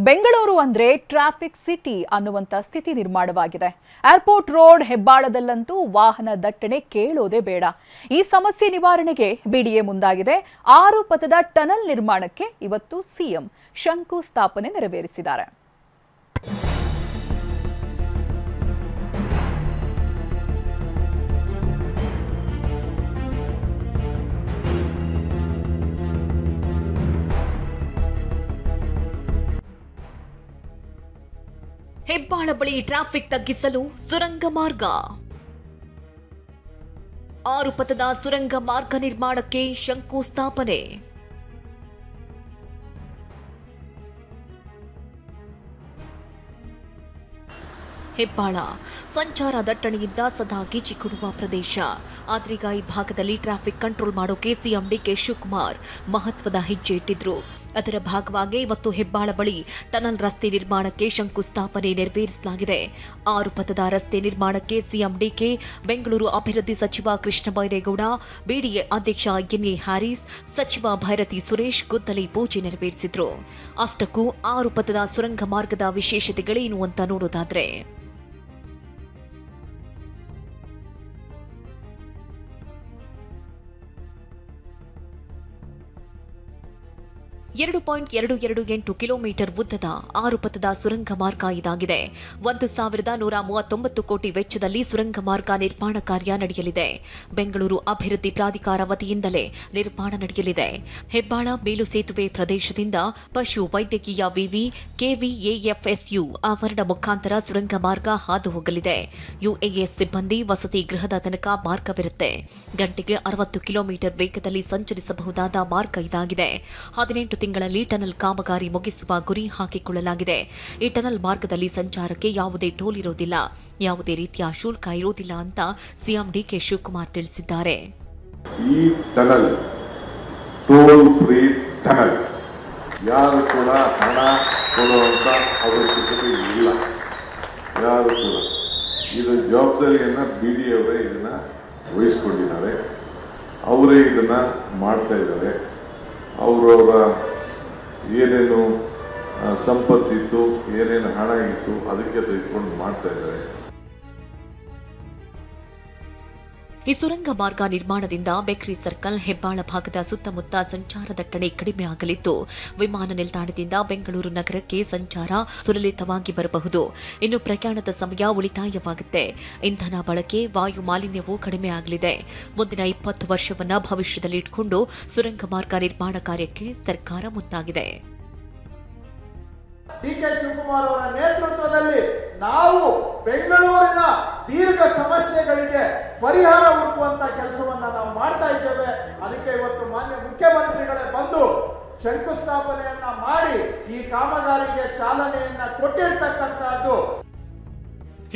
ಬೆಂಗಳೂರು ಅಂದ್ರೆ traffic city ಅನ್ನುವಂತ ಸ್ಥಿತಿ ನಿರ್ಮಾಣವಾಗಿದೆ. ಏರ್ಪೋರ್ಟ್ ರೋಡ್ ಹೆಬ್ಬಾಳದಲ್ಲಂತೂ ವಾಹನ ದಟ್ಟಣೆ ಕೇಳೋದೇ ಬೇಡ. ಈ ಸಮಸ್ಯೆ ನಿವಾರಣೆಗೆ ಬಿಡಿಎ ಮುಂದಾಗಿದೆ. 6 ಪಥದ ಟನಲ್ ನಿರ್ಮಾಣಕ್ಕೆ ಇವತ್ತು ಸಿಎಂ ಶಂಕುಸ್ಥಾಪನೆ ನೆರವೇರಿಸಿದ್ದಾರೆ. ಹೆಬ್ಬಾಳ ಬಳಿ ಟ್ರಾಫಿಕ್ ತಗ್ಗಿಸಲು ಸುರಂಗ ಮಾರ್ಗ. 6 ಪಥದ ಸುರಂಗ ಮಾರ್ಗ ನಿರ್ಮಾಣಕ್ಕೆ ಶಂಕುಸ್ಥಾಪನೆ. ಹೆಬ್ಬಾಳ ಸಂಚಾರ ದಟ್ಟಣೆಯಿಂದ ಸದಾ ಕಿಚಿಕೊಡುವ ಪ್ರದೇಶ. ಆದ್ರೀಗ ಈ ಭಾಗದಲ್ಲಿ ಟ್ರಾಫಿಕ್ ಕಂಟ್ರೋಲ್ ಮಾಡೋಕೆ ಸಿಎಂ ಡಿಕೆ ಶಿವಕುಮಾರ್ ಮಹತ್ವದ ಹೆಜ್ಜೆ ಇಟ್ಟಿದ್ರು. ಅದರ ಭಾಗವಾಗಿ ಇವತ್ತು ಹೆಬ್ಬಾಳ ಬಳಿ ಟನಲ್ ರಸ್ತೆ ನಿರ್ಮಾಣಕ್ಕೆ ಶಂಕುಸ್ಥಾಪನೆ ನೆರವೇರಿಸಲಾಗಿದೆ. 6 ಪಥದ ರಸ್ತೆ ನಿರ್ಮಾಣಕ್ಕೆ ಸಿಎಂ ಡಿಕೆ, ಬೆಂಗಳೂರು ಅಭಿವೃದ್ಧಿ ಸಚಿವ ಕೃಷ್ಣ ಬೈರೇಗೌಡ, ಬಿಡಿಎ ಅಧ್ಯಕ್ಷ ಎನ್ಎ ಹ್ಯಾರಿಸ್, ಸಚಿವ ಭೈರತಿ ಸುರೇಶ್ ಗುದ್ದಲಿ ಪೂಜೆ ನೆರವೇರಿಸಿದ್ರು. ಅಷ್ಟಕ್ಕೂ 6 ಪಥದ ಸುರಂಗ ಮಾರ್ಗದ ವಿಶೇಷತೆಗಳೇನು ಅಂತ ನೋಡೋದಾದ್ರೆ, 2.228 ಕಿಲೋಮೀಟರ್ ಉದ್ದದ 6 ಪಥದ ಸುರಂಗ ಮಾರ್ಗ ಇದಾಗಿದೆ. 1,139 ಕೋಟಿ ವೆಚ್ಚದಲ್ಲಿ ಸುರಂಗ ಮಾರ್ಗ ನಿರ್ಮಾಣ ಕಾರ್ಯ ನಡೆಯಲಿದೆ. ಬೆಂಗಳೂರು ಅಭಿವೃದ್ಧಿ ಪ್ರಾಧಿಕಾರ ವತಿಯಿಂದಲೇ ನಿರ್ಮಾಣ ನಡೆಯಲಿದೆ. ಹೆಬ್ಬಾಳ ಮೇಲು ಸೇತುವೆ ಪ್ರದೇಶದಿಂದ ಪಶು ವೈದ್ಯಕೀಯ ವಿವಿ ಕೆವಿಎಎಫ್ಎಸ್ಯು ಆವರಣ ಮುಖಾಂತರ ಸುರಂಗ ಮಾರ್ಗ ಹಾದು ಹೋಗಲಿದೆ. ಯುಎಎಸ್ ಸಿಬ್ಬಂದಿ ವಸತಿ ಗೃಹದ ತನಕ ಮಾರ್ಗವಿರುತ್ತೆ. ಗಂಟೆಗೆ 60 ಕಿಲೋಮೀಟರ್ ವೇಗದಲ್ಲಿ ಸಂಚರಿಸಬಹುದಾದ ಮಾರ್ಗ ಇದಾಗಿದೆ. 18 ತಿಂಗಳಲ್ಲಿ ಟನಲ್ ಕಾಮಗಾರಿ ಮುಗಿಸುವ ಗುರಿ ಹಾಕಿಕೊಳ್ಳಲಾಗಿದೆ. ಈ ಟನಲ್ ಮಾರ್ಗದಲ್ಲಿ ಸಂಚಾರಕ್ಕೆ ಯಾವುದೇ ಟೋಲ್ ಇರೋದಿಲ್ಲ, ಯಾವುದೇ ರೀತಿಯ ಶುಲ್ಕ ಇರೋದಿಲ್ಲ ಅಂತ ಸಿಎಂ ಡಿಕೆ ಶಿವಕುಮಾರ್ ತಿಳಿಸಿದ್ದಾರೆ. ಈ ಟನಲ್ ಟೋಲ್ ಫ್ರೀ ಟನಲ್, ಯಾರು ಕೂಡ ಹಣ ಕೊಡುವಂತ ಅವಶ್ಯಕತೆ ಇಲ್ಲ. ಯಾರು ಕೂಡ ಇದು ಜವಾಬ್ದಾರಿಯನ್ನ ಬಿಡಿಎ ಅವರೇ ಇದನ್ನ ವಹಿಸಿಕೊಂಡಿದ್ದಾರೆ. ಅವರೇ ಇದನ್ನ ಮಾಡ್ತಾ ಇದ್ದಾರೆ. ಅವರವರ ಏನೇನು ಸಂಪತ್ತಿತ್ತು, ಏನೇನು ಹಣ ಇತ್ತು, ಅದಕ್ಕೆ ತೆಗೆದುಕೊಂಡು ಮಾಡ್ತಾ ಇದ್ದಾರೆ. ಈ ಸುರಂಗ ಮಾರ್ಗ ನಿರ್ಮಾಣದಿಂದ ಬೆಕ್ರಿ ಸರ್ಕಲ್, ಹೆಬ್ಬಾಳ ಭಾಗದ ಸುತ್ತಮುತ್ತ ಸಂಚಾರ ದಟ್ಟಣೆ ಕಡಿಮೆ ಆಗಲಿದ್ದು, ವಿಮಾನ ನಿಲ್ದಾಣದಿಂದ ಬೆಂಗಳೂರು ನಗರಕ್ಕೆ ಸಂಚಾರ ಸುಲಲಿತವಾಗಿ ಬರಬಹುದು. ಇನ್ನು ಪ್ರಯಾಣದ ಸಮಯ ಉಳಿತಾಯವಾಗುತ್ತೆ. ಇಂಧನ ಬಳಕೆ, ವಾಯು ಮಾಲಿನ್ಯವೂ ಕಡಿಮೆ ಆಗಲಿದೆ. ಮುಂದಿನ 20 ವರ್ಷವನ್ನ ಭವಿಷ್ಯದಲ್ಲಿ ಇಟ್ಕೊಂಡು ಸುರಂಗ ಮಾರ್ಗ ನಿರ್ಮಾಣ ಕಾರ್ಯಕ್ಕೆ ಸರ್ಕಾರ ಮುಂದಾಗಿದೆ. ಡಿಕೆ ಶಿವಕುಮಾರ್ ಅವರ ನೇತೃತ್ವದಲ್ಲಿ ನಾವು ಬೆಂಗಳೂರಿನ ದೀರ್ಘ ಸಮಸ್ಯೆಗಳಿಗೆ ಪರಿಹಾರ ಹುಡುಕುವಂತ ಕೆಲಸವನ್ನ ನಾವು ಮಾಡ್ತಾ ಇದ್ದೇವೆ. ಅದಕ್ಕೆ ಇವತ್ತು ಮಾನ್ಯ ಮುಖ್ಯಮಂತ್ರಿಗಳೇ ಬಂದು ಶಂಕುಸ್ಥಾಪನೆಯನ್ನ ಮಾಡಿ ಈ ಕಾಮಗಾರಿಗೆ ಚಾಲನೆಯನ್ನ ಕೊಟ್ಟಿರ್ತಕ್ಕಂತಹದ್ದು.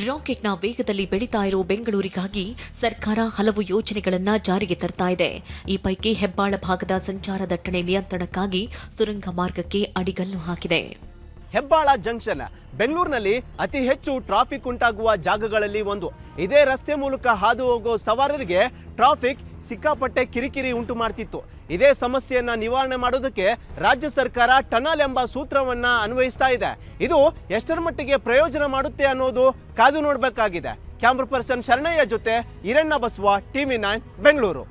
ರಾಕೆಟ್ನ ವೇಗದಲ್ಲಿ ಬೆಳೀತಾ ಇರೋ ಬೆಂಗಳೂರಿಗಾಗಿ ಸರ್ಕಾರ ಹಲವು ಯೋಜನೆಗಳನ್ನ ಜಾರಿಗೆ ತರ್ತಾ ಇದೆ. ಈ ಪೈಕಿ ಹೆಬ್ಬಾಳ ಭಾಗದ ಸಂಚಾರ ದಟ್ಟಣೆ ನಿಯಂತ್ರಣಕ್ಕಾಗಿ ಸುರಂಗ ಮಾರ್ಗಕ್ಕೆ ಅಡಿಗಲ್ಲು ಹಾಕಿದೆ. ಹೆಬ್ಬಾಳ ಜಂಕ್ಷನ್ ಬೆಂಗಳೂರಿನಲ್ಲಿ ಅತಿ ಹೆಚ್ಚು ಟ್ರಾಫಿಕ್ ಉಂಟಾಗುವ ಜಾಗಗಳಲ್ಲಿ ಒಂದು. ಇದೇ ರಸ್ತೆ ಮೂಲಕ ಹಾದು ಹೋಗೋ ಸವಾರರಿಗೆ ಟ್ರಾಫಿಕ್ ಸಿಕ್ಕಾಪಟ್ಟೆ ಕಿರಿಕಿರಿ ಉಂಟು ಮಾಡ್ತಿತ್ತು. ಇದೇ ಸಮಸ್ಯೆಯನ್ನ ನಿವಾರಣೆ ಮಾಡೋದಕ್ಕೆ ರಾಜ್ಯ ಸರ್ಕಾರ ಟನಲ್ ಎಂಬ ಸೂತ್ರವನ್ನ ಅನ್ವಯಿಸ್ತಾ ಇದೆ. ಇದು ಎಷ್ಟರ ಮಟ್ಟಿಗೆ ಪ್ರಯೋಜನ ಮಾಡುತ್ತೆ ಅನ್ನೋದು ಕಾದು ನೋಡಬೇಕಾಗಿದೆ. ಕ್ಯಾಮ್ರಾ ಪರ್ಸನ್ ಶರಣಯ್ಯ ಜೊತೆ ಈರಣ್ಣ ಬಸವ, TV9 ಬೆಂಗಳೂರು.